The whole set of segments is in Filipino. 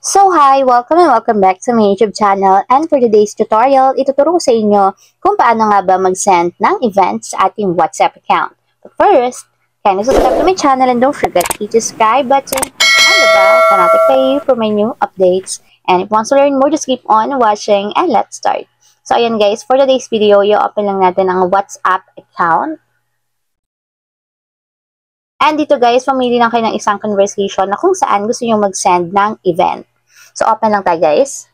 So hi! Welcome and welcome back to my YouTube channel, and for today's tutorial, ituturo ko sa inyo kung paano nga ba mag-send ng events sa ating WhatsApp account. But first, kindly subscribe to my channel and don't forget to hit the subscribe button and the bell to notify you for my new updates. And if you want to learn more, just keep on watching and let's start. So ayan guys, for today's video, i-open lang natin ang WhatsApp account. And dito guys, pumili lang kayo ng isang conversation na kung saan gusto nyo mag-send ng event. So, open lang tayo guys.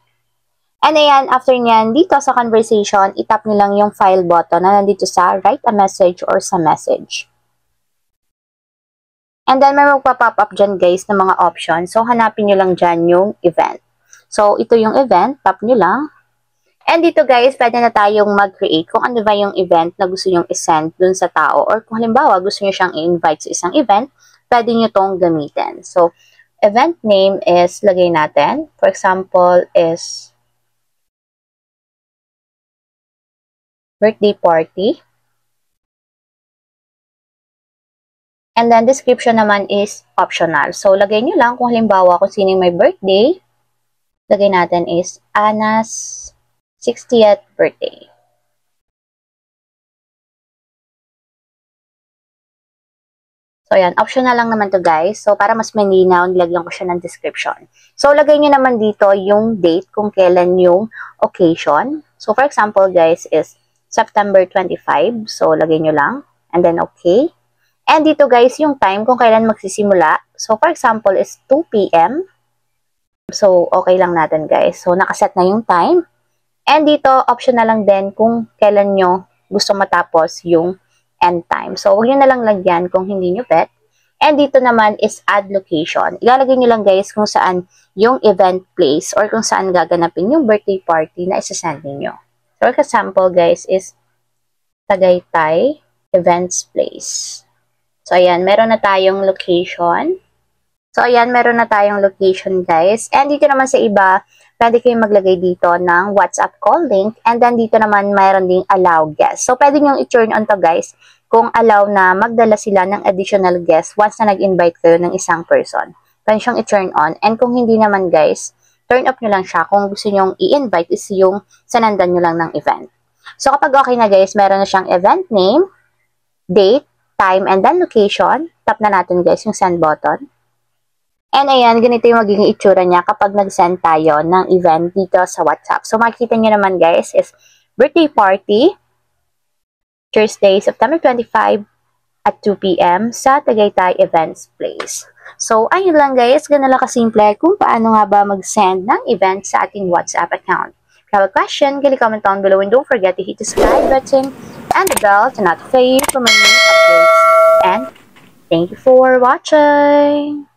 And ayan, after nyan, dito sa conversation, itap nyo lang yung file button na nandito sa write a message or sa message. And then, may magpa-pop up dyan guys ng mga options. So, hanapin nyo lang dyan yung event. So, ito yung event, tap nyo lang. And dito guys, pwede na tayong mag-create kung ano ba yung event na gusto nyo i-send dun sa tao. Or kung halimbawa, gusto nyo siyang i-invite sa isang event, pwede nyo tong gamitin. So, event name is, lagay natin. For example, is birthday party. And then, description naman is optional. So, lagay nyo lang kung halimbawa kung sino may birthday. Lagay natin is Anna's 60th birthday. So, ayan. Optional lang naman to guys. So, para mas malinaw, nilagyan ko siya ng description. So, lagay nyo naman dito yung date kung kailan yung occasion. So, for example, guys, is September 25. So, lagay nyo lang. And then, okay. And dito, guys, yung time kung kailan magsisimula. So, for example, is 2 p.m. So, okay lang natin, guys. So, nakaset na yung time. And dito, optional lang din kung kailan nyo gusto matapos yung end time. So, huwag nyo na lang lagyan kung hindi nyo bet. And dito naman is add location. Ilalagay nyo lang guys kung saan yung event place or kung saan gaganapin yung birthday party na isasend niyo. So, for example guys is Tagaytay Events Place. So, ayan, meron na tayong location. So, ayan, meron na tayong location guys. And dito naman sa iba, pwede kayong maglagay dito ng WhatsApp call link. And then, dito naman, mayroon ding allow guest. So, pwede nyo i-turn on to, guys, kung allow na magdala sila ng additional guest once na nag-invite kayo ng isang person. Pwede siyang i-turn on. And kung hindi naman, guys, turn off nyo lang siya. Kung gusto nyo i-invite is yung sanandan nyo lang ng event. So, kapag okay na, guys, meron na siyang event name, date, time, and then location. Tap na natin, guys, yung send button. And ayan, ganito yung magiging itsura niya kapag nag-send tayo ng event dito sa WhatsApp. So, makikita nyo naman guys is birthday party, Thursday, September 25 at 2 p.m. sa Tagaytay Events Place. So, ayun lang guys, ganun lang kasimple kung paano nga ba mag-send ng event sa ating WhatsApp account. If you have a question, kindly comment down below and don't forget to hit the subscribe button and the bell to notify you for my new updates. And thank you for watching!